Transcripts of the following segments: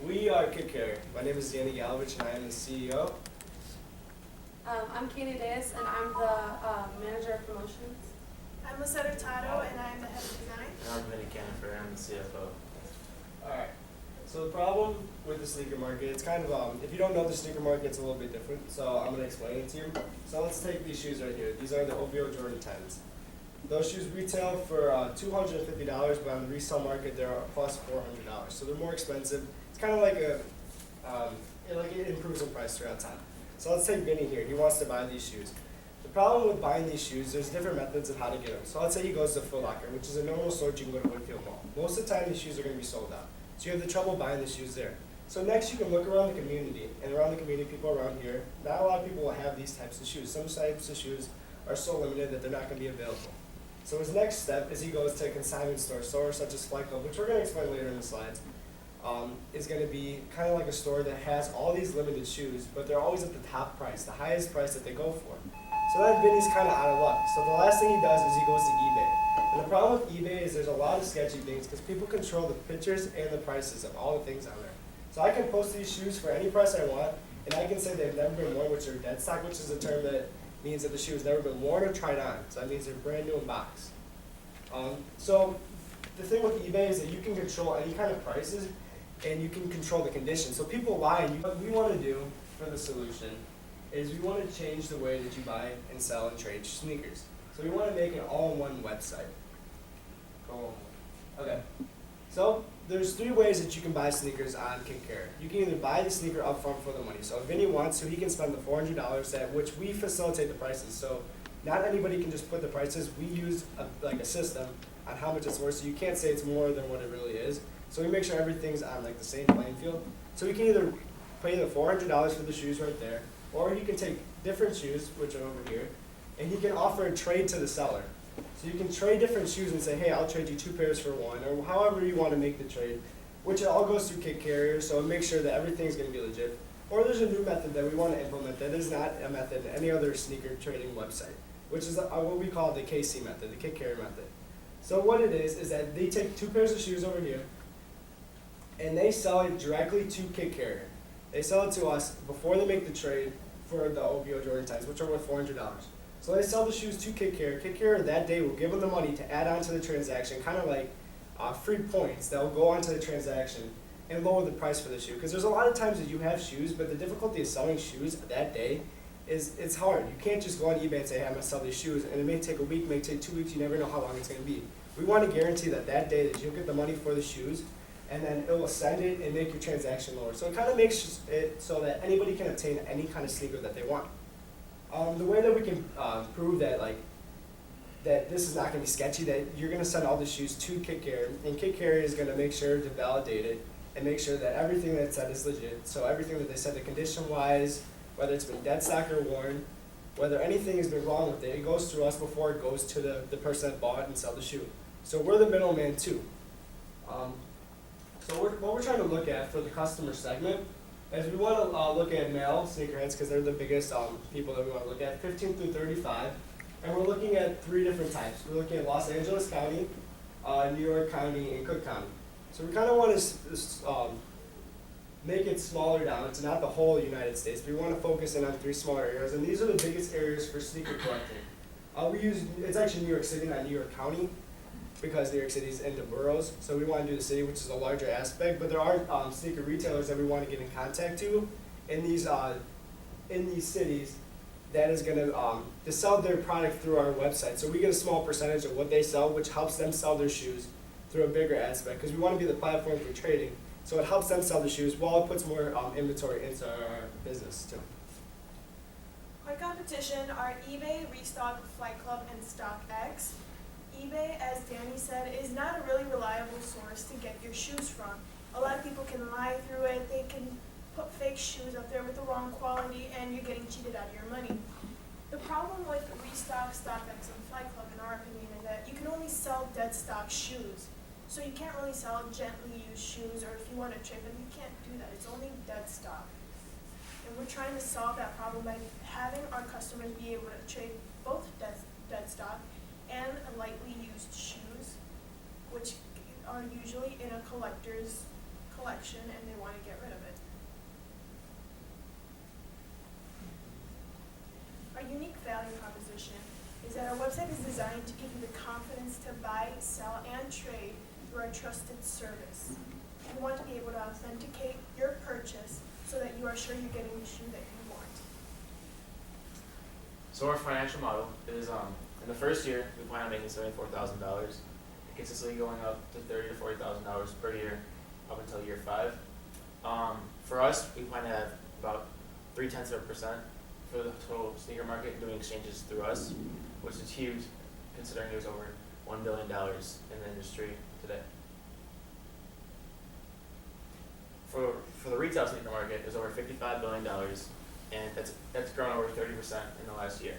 We are Kick Carrier. My name is Danny Galovich and I am the CEO. I'm Katie Deas and I'm the manager of promotions. I'm Lisetta Tato and I'm the head of design. And I'm Vinny Canifer, I'm the CFO. Alright, so the problem with the sneaker market, it's kind of, if you don't know the sneaker market, it's a little bit different, so I'm going to explain it to you. So let's take these shoes right here. These are the OVO Jordan 10s. Those shoes retail for $250, but on the resale market they're plus $400. So they're more expensive. It's kind of like it improves in price throughout time. So let's take Vinny here. He wants to buy these shoes. The problem with buying these shoes, there's different methods of how to get them. So let's say he goes to Foot Locker, which is a normal store you can go to Winfield Mall. Most of the time these shoes are going to be sold out. So you have the trouble buying the shoes there. So next you can look around the community, and around the community, people around here, not a lot of people will have these types of shoes. Some types of shoes are so limited that they're not going to be available. So his next step is he goes to a consignment store such as Flight Club, which we're going to explain later in the slides, is going to be kind of like a store that has all these limited shoes, but they're always at the top price, the highest price that they go for. So then Vinny's kind of out of luck. So the last thing he does is he goes to eBay. And the problem with eBay is there's a lot of sketchy things because people control the pictures and the prices of all the things on there. So I can post these shoes for any price I want, and I can say they've never been worn, which are dead stock, which is a term that means that the shoe has never been worn or tried on. So that means they're brand new in box. So the thing with eBay is that you can control any kind of prices and you can control the conditions. So people lie, and what we want to do for the solution is we want to change the way that you buy and sell and trade sneakers. So we want to make an all-in-one website. Okay. So there's 3 ways that you can buy sneakers on Kick Carrier. You can either buy the sneaker upfront for the money. So if Vinny wants to, he can spend the $400 at which we facilitate the prices. So not anybody can just put the prices. We use a system on how much it's worth. So you can't say it's more than what it really is. So we make sure everything's on like the same playing field. So we can either pay the $400 for the shoes right there, or he can take different shoes, which are over here, and he can offer a trade to the seller. So you can trade different shoes and say, hey, I'll trade you 2 pairs for 1, or however you want to make the trade, which it all goes through Kick Carrier, so it makes sure that everything's going to be legit. Or there's a new method that we want to implement that is not a method in any other sneaker trading website, which is what we call the KC method, the Kick Carrier method. So what it is that they take 2 pairs of shoes over here, and they sell it directly to Kick Carrier. They sell it to us before they make the trade for the OVO Jordan 10s, which are worth $400. So they sell the shoes to Kick Carrier. Kick Carrier that day will give them the money to add on to the transaction, kind of like free points that will go onto the transaction and lower the price for the shoe. Because there's a lot of times that you have shoes, but the difficulty of selling shoes that day is it's hard. You can't just go on eBay and say, hey, I'm going to sell these shoes, and it may take a week, it may take 2 weeks, you never know how long it's going to be. We want to guarantee that that day that you'll get the money for the shoes, and then it will send it and make your transaction lower. So it kind of makes it so that anybody can obtain any kind of sneaker that they want. The way that we can prove that that this is not going to be sketchy, that you're going to send all the shoes to Kick Carrier, and Kick Carrier is going to make sure to validate it and make sure that everything that's said is legit. So everything that they said, the condition-wise, whether it's been dead stock or worn, whether anything has been wrong with it, it goes through us before it goes to the person that bought and sell the shoe. So we're the middleman too. So what we're trying to look at for the customer segment is we want to look at male sneakerheads because they're the biggest people that we want to look at, 15 through 35. And we're looking at 3 different types. We're looking at Los Angeles County, New York County, and Cook County. So we kind of want to make it smaller down. It's not the whole United States, but we want to focus in on 3 smaller areas. And these are the biggest areas for sneaker collecting. It's actually New York City, not New York County, because New York City is into boroughs, so we want to do the city, which is a larger aspect. But there are sneaker retailers that we want to get in contact to in these cities that is going to sell their product through our website. So we get a small percentage of what they sell, which helps them sell their shoes through a bigger aspect, because we want to be the platform for trading. So it helps them sell the shoes while it puts more inventory into our business too. Our competition are eBay, Restock, Flight Club, and StockX. eBay, as Danny said, is not a really reliable source to get your shoes from. A lot of people can lie through it. They can put fake shoes up there with the wrong quality, and you're getting cheated out of your money. The problem with Restock, StockX, and Flight Club, in our opinion, is that you can only sell dead stock shoes. So you can't really sell gently used shoes, or if you want to trade them, you can't do that. It's only dead stock. And we're trying to solve that problem by having our customers be able to trade both dead stock and lightly used shoes, which are usually in a collector's collection and they want to get unique value proposition is that our website is designed to give you the confidence to buy, sell, and trade through our trusted service. We want to be able to authenticate your purchase so that you are sure you're getting the shoe that you want. So our financial model is, in the first year, we plan on making $74,000, consistently going up to $30,000 to $40,000 per year up until year 5. For us, we plan to have about 0.3% for the total sneaker market doing exchanges through us, which is huge considering there's over $1 billion in the industry today. For the retail sneaker market, there's over $55 billion, and that's grown over 30% in the last year.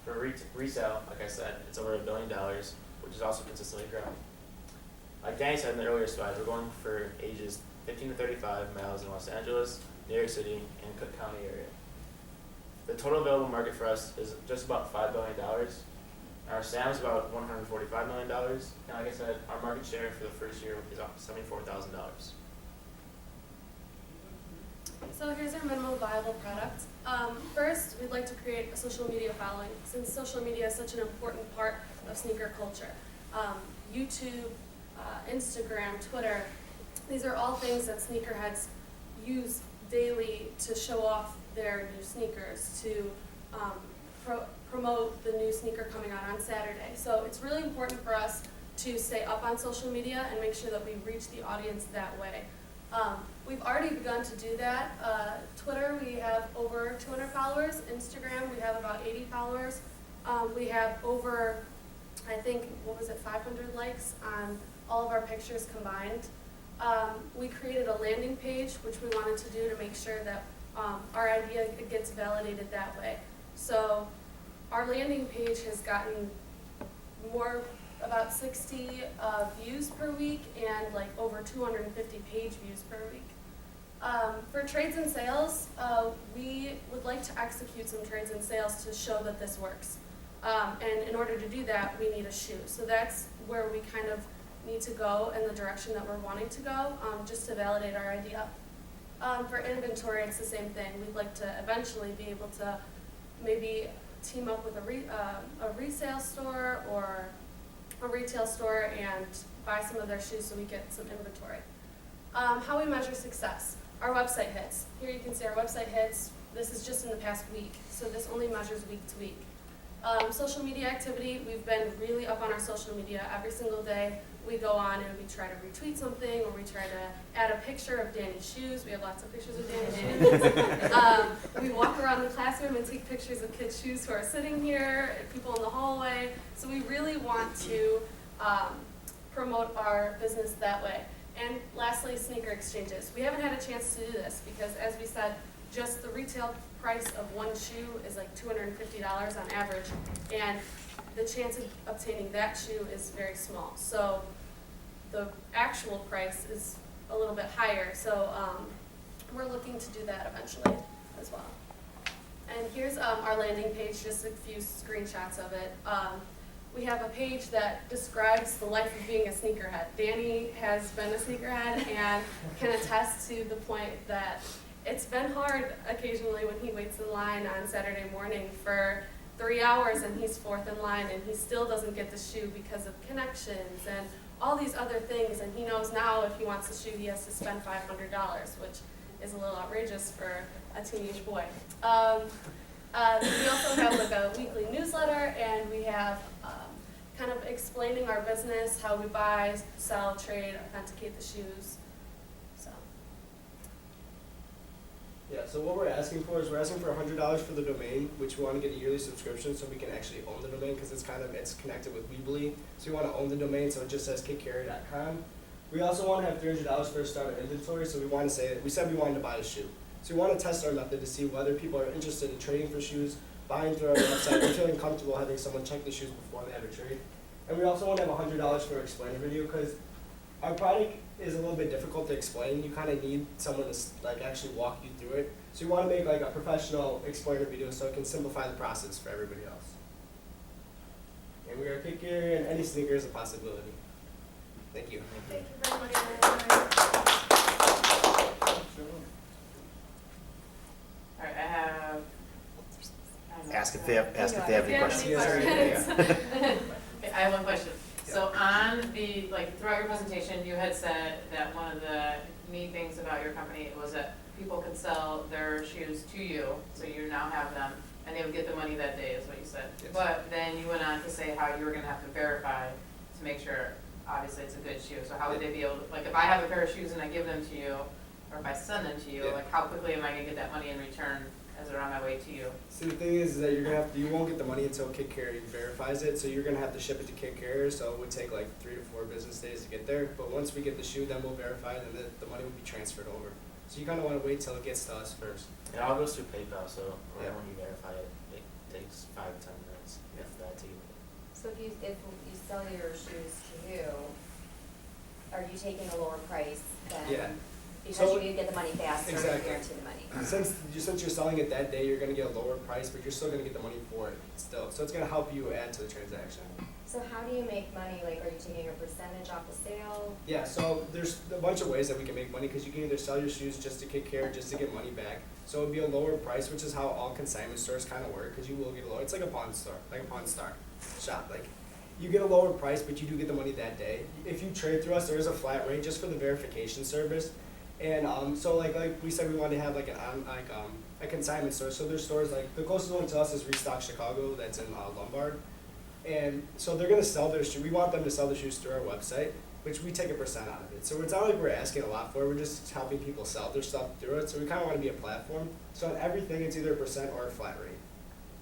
For resale, like I said, it's over $1 billion, which is also consistently growing. Like Danny said in the earlier slide, we're going for ages 15 to 35 males in Los Angeles, New York City, and Cook County area. The total available market for us is just about $5 billion. Our SAM is about $145 million, and like I said, our market share for the first year is $74,000. So here's our minimum viable product. First, we'd like to create a social media following, since social media is such an important part of sneaker culture. YouTube, Instagram, Twitter, these are all things that sneakerheads use daily to show off their new sneakers, to promote the new sneaker coming out on Saturday. So it's really important for us to stay up on social media and make sure that we reach the audience that way. We've already begun to do that. Twitter, we have over 200 followers. Instagram, we have about 80 followers. We have over, I think, 500 likes on all of our pictures combined. We created a landing page, which we wanted to do to make sure that our idea gets validated that way. So our landing page has gotten about 60 views per week and like over 250 page views per week. For trades and sales, we would like to execute some trades and sales to show that this works. And in order to do that, we need a shoe. So that's where we kind of need to go in the direction that we're wanting to go, just to validate our idea. For inventory, it's the same thing. We'd like to eventually be able to maybe team up with a resale store or a retail store and buy some of their shoes so we get some inventory. How we measure success. Our website hits. Here you can see our website hits. This is just in the past week, so this only measures week to week. Social media activity, we've been really up on our social media every single day. We go on and we try to retweet something, or we try to add a picture of Danny's shoes. We have lots of pictures of Danny's shoes. We walk around the classroom and take pictures of kids' shoes who are sitting here, and people in the hallway. So we really want to promote our business that way. And lastly, sneaker exchanges. We haven't had a chance to do this because, as we said, just the retail price of one shoe is like $250 on average, and the chance of obtaining that shoe is very small. So the actual price is a little bit higher. So we're looking to do that eventually as well. And here's our landing page, just a few screenshots of it. We have a page that describes the life of being a sneakerhead. Danny has been a sneakerhead and can attest to the point that it's been hard occasionally when he waits in line on Saturday morning for 3 hours and he's fourth in line and he still doesn't get the shoe because of connections and all these other things. And he knows now if he wants the shoe, he has to spend $500, which is a little outrageous for a teenage boy. We also have like a weekly newsletter, and we have kind of explaining our business, how we buy, sell, trade, authenticate the shoes. So. Yeah, so what we're asking for is we're asking for $100 for the domain, which we want to get a yearly subscription so we can actually own the domain, because it's connected with Weebly. So we want to own the domain, so it just says kickcarry.com. We also want to have $300 for a starter inventory, so we said we wanted to buy a shoe. So we want to test our method to see whether people are interested in trading for shoes, buying through our website, and feeling comfortable having someone check the shoes before they have a trade. And we also want to have $100 for an explainer video, because our product is a little bit difficult to explain. You kind of need someone to actually walk you through it. So we want to make like a professional explainer video so it can simplify the process for everybody else. And we are Kick Carry, and any sneaker is a possibility. Thank you. Thank you very much. Alright, I have Ask a if they have, ask if they have any questions. Yeah, sorry. Okay, I have one question. So on the, like, throughout your presentation, you had said that one of the neat things about your company was that people could sell their shoes to you, so you now have them, and they would get the money that day, is what you said. Yes. But then you went on to say how you were gonna have to verify to make sure, obviously, it's a good shoe. So how would they be able to, like, if I have a pair of shoes and I give them to you, or if I send them to you, Yeah. like, how quickly am I gonna get that money in return as they're on my way to you? See, the thing is that you're gonna have to, you won't get the money until Kick Carrier verifies it, so you're gonna have to ship it to Kick Carrier, so it would take like 3 to 4 business days to get there. But once we get the shoe, then we'll verify it, and the money will be transferred over. So you kinda wanna wait till it gets to us first. It all goes through PayPal, so right Yeah. when you verify it, it takes 5 to 10 minutes if that to you. So if you sell your shoes to you, are you taking a lower price than? Yeah. Because So- you get the money faster, you Exactly. guarantee the money. Since you're selling it that day, you're gonna get a lower price, but you're still gonna get the money for it still. So it's gonna help you add to the transaction. So how do you make money? Like, are you taking a percentage off the sale? Yeah, so there's a bunch of ways that we can make money, because you can either sell your shoes just to Kick Carrier, just to get money back. So it'd be a lower price, which is how all consignment stores kind of work, because you will get a lower, it's like a pawn store, like a pawn star shop. Like, you get a lower price, but you do get the money that day. If you trade through us, there is a flat rate just for the verification service. And so like we said, we wanted to have like a consignment store. So there's stores like, the closest one to us is Restock Chicago, that's in Lombard. And so they're gonna sell their shoe. We want them to sell the shoes through our website, which we take a percent out of it. So it's not like we're asking a lot for it. We're just helping people sell their stuff through it. So we kind of want to be a platform. So on everything, it's either a percent or a flat rate.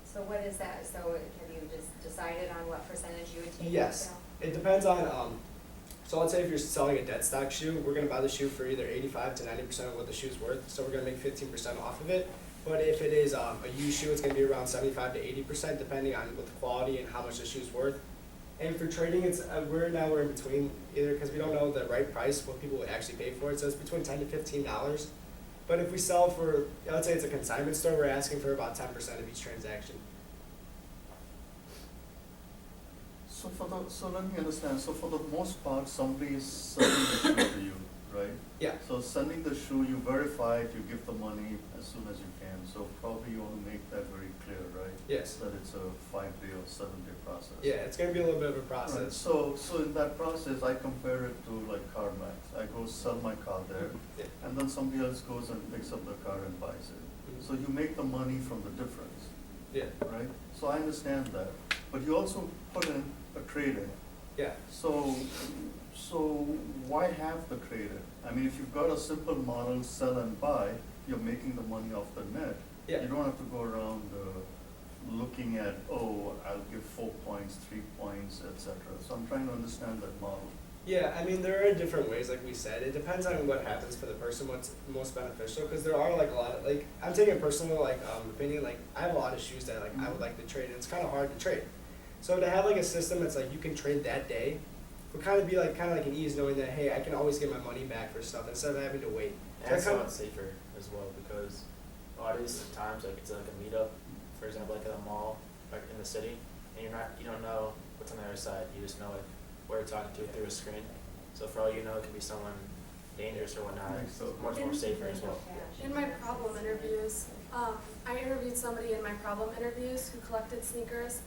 So what is that? So have you just decided on what percentage you would take? on Yes. sale? It depends on. So let's say if you're selling a dead stock shoe, we're gonna buy the shoe for either 85 to 90% of what the shoe's worth. So we're gonna make 15% off of it. But if it is a used shoe, it's gonna be around 75 to 80%, depending on what the quality and how much the shoe's worth. And for trading, it's we're in between either, because we don't know the right price, what people would actually pay for it. So it's between $10 to $15. But if we sell for, let's say it's a consignment store, we're asking for about 10% of each transaction. So let me understand, so for the most part, somebody is selling the shoe to you, right? Yeah. So sending the shoe, you verify it, you give the money as soon as you can, so probably you want to make that very clear, right? Yes. That it's a 5-day or 7-day process. Yeah, it's gonna be a little bit of a Right, process. so in that process, I compare it to like CarMax, I go sell my car there, Yeah. and then somebody else goes and picks up the car and buys it. Mhm. So you make the money from the difference, Yeah. right? So I understand that, but you also put in a trade-in. Yeah. So why have the trade-in? I mean, if you've got a simple model, sell and buy, you're making the money off the net. Yeah. You don't have to go around looking at, oh, I'll give 4 points, 3 points, etc. So I'm trying to understand that model. Yeah, I mean, there are different ways, like we said. It depends on what happens for the person, what's most beneficial, because there are like a lot of, like, I'm taking a personal opinion, like, I have a lot of shoes that like I would like to trade, and it's kind of hard to trade. So to have like a system that's like you can trade that day would kind of be like an ease, knowing that, hey, I can always get my money back for stuff instead of having to wait. And it's a So I lot safer as well, because a lot of these times, like it's like a meetup, for example, like at a mall, like in the city, and you don't know what's on the other side. You just know like where you're talking to through a screen. So for all you know, it could be someone dangerous or whatnot. Right, It's so- much more safer as well. In my problem interviews, I interviewed somebody in my problem interviews who collected sneakers,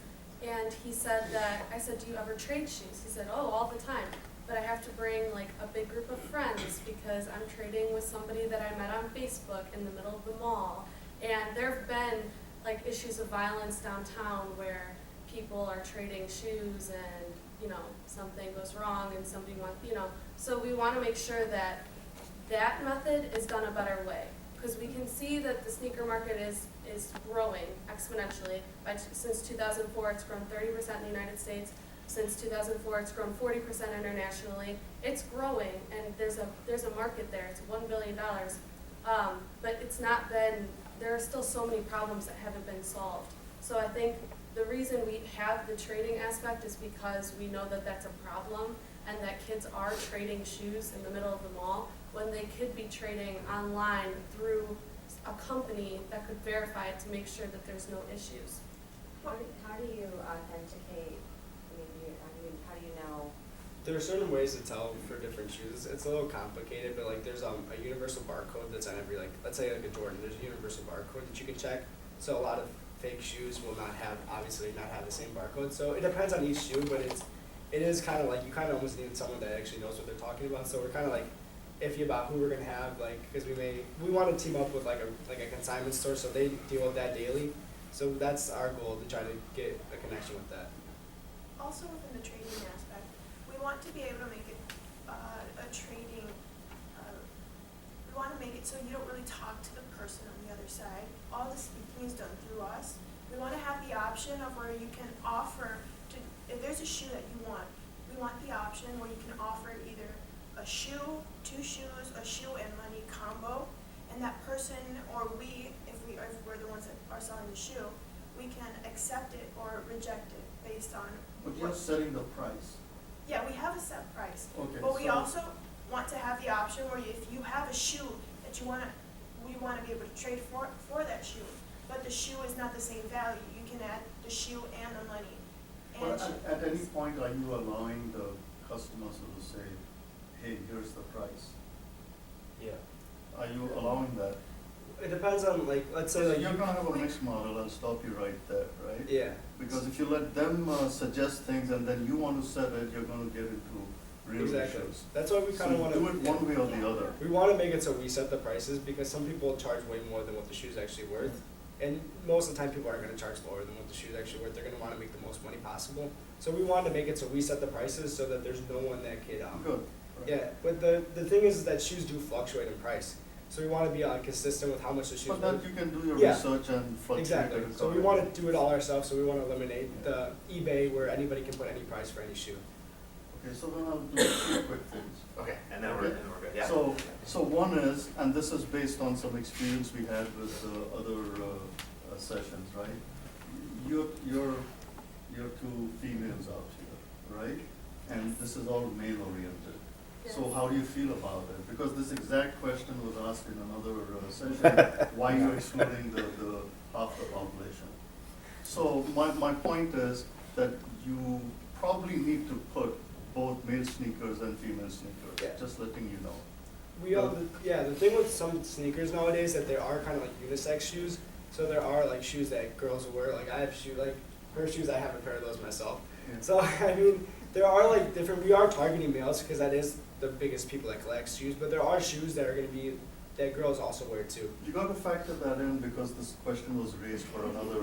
and he said that, I said, do you ever trade shoes? He said, oh, all the time, but I have to bring like a big group of friends because I'm trading with somebody that I met on Facebook in the middle of the mall. And there have been like issues of violence downtown where people are trading shoes and, you know, something goes wrong and somebody wants, you know, so we want to make sure that that method is done a better way, because we can see that the sneaker market is growing exponentially. Since 2004, it's grown 30% in the United States. Since 2004, it's grown 40% internationally. It's growing, and there's a market there. It's $1 billion, but it's not been. There are still so many problems that haven't been solved. So I think the reason we have the trading aspect is because we know that that's a problem, and that kids are trading shoes in the middle of the mall when they could be trading online through a company that could verify it to make sure that there's no issues. How do you authenticate? I mean, how do you know? There are certain ways to tell for different shoes. It's a little complicated, but like there's a universal barcode that's on every, like, let's say like a Jordan, there's a universal barcode that you can check. So a lot of fake shoes will not have, obviously not have the same barcode. So it depends on each shoe, but it is kind of like, you kind of almost need someone that actually knows what they're talking about. So we're kind of like iffy about who we're gonna have, like, because we want to team up with like a consignment store, so they deal with that daily. So that's our goal, to try to get a connection with that. Also within the trading aspect, we want to be able to make it a trading, we want to make it so you don't really talk to the person on the other side. All the speaking is done through us. We want to have the option of where you can offer to, if there's a shoe that you want, we want the option where you can offer either a shoe, 2 shoes, a shoe and money combo, and that person or we, if we're the ones that are selling the shoe, we can accept it or reject it based on But you're setting the price. yeah, we have a set price. Okay, But we so- also want to have the option where if you have a shoe that we wanna be able to trade for that shoe, but the shoe is not the same value, you can add the shoe and the money. And But at any point, are you allowing the customers to say, hey, here's the price? Yeah. Are you allowing that? It depends on, like, let's say So like you're gonna have a mixed model, I'll stop you right there, right? yeah. Because if you let them suggest things and then you want to set it, you're gonna get into real Exactly. issues. That's why we So kind of want to do it one way or the other. We want to make it so we set the prices, because some people charge way more than what the shoe's actually worth. And most of the time, people aren't going to charge lower than what the shoe's actually worth. They're going to want to make the most money possible. So we want to make it so we set the prices so that there's no one that could. Good. Yeah, but the thing is that shoes do fluctuate in price. So we want to be consistent with how much the shoes But worth. that you can do your Yeah. research and fluctuate Exactly. it So we accordingly. want to do it all ourselves. So we want to eliminate the eBay where anybody can put any price for any shoe. Okay, so then I'll do 2 quick things. Okay, and then we're Okay. good, yeah. So one is, and this is based on some experience we had with other sessions, right? You're 2 females out here, right? And this is all male oriented. So Yes. how do you feel about it? Because this exact question was asked in another session, why you're excluding the half the population. So my point is that you probably need to put both male sneakers and female sneakers, Yeah. just letting you know. We all, the thing with some sneakers nowadays that they are kind of like unisex shoes. So there are like shoes that girls will wear. Like I have her shoes. I have a pair of those myself. Yeah. So I mean, there are like different. We are targeting males because that is the biggest people that collect shoes. But there are shoes that are going to be that girls also wear too. You got to factor that in because this question was raised for another,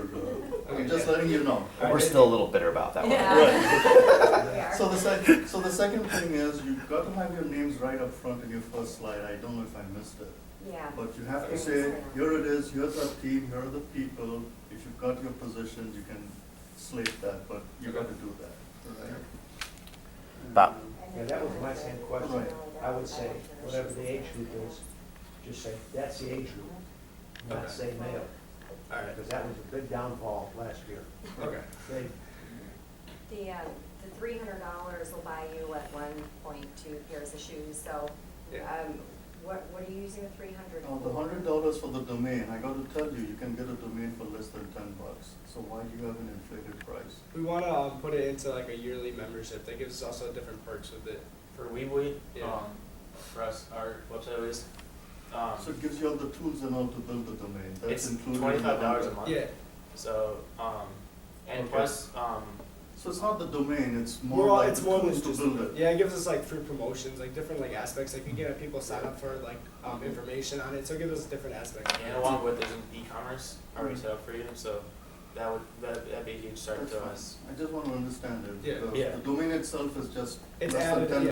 Okay, I'm just yeah. letting you know. We're still a little bitter about that one. Right. We are. So the second thing is, you've got to have your names right up front in your first slide. I don't know if I missed it. Yeah. But you have to say, here it is, here's our team, here are the people. If you've got your positions, you can slate that, but you got to do that, right? Bob. Yeah, that was my same question. Right. I would say, whatever the age group is, just say, that's the age group, not Okay. say male. All right. Because that was a big downfall last year. Okay. They, The $300 will buy you at 1.2 pairs of shoes, so, Yeah. what are you using the $300 for? The $100 for the domain, I got to tell you, you can get a domain for less than $10. So why do you have an inflated price? We want to put it into like a yearly membership. That gives us also different perks with it. For Weebly, Yeah. for us, our website is, So it gives you all the tools and all to build the domain. That's it's included in the $25 a 100. month. Yeah. So, and Okay. plus, So it's not the domain, it's We're more all, like it's the more than tools to just build it. yeah. It gives us like free promotions, like different like aspects. Like we get people sign up for like information on it, so it gives us different aspects. and along with there's an e-commerce already set up for you, so that'd be a huge start That's to fine. us. I just want to understand it. Yeah. The- Yeah. The domain itself is just It's less than added, 10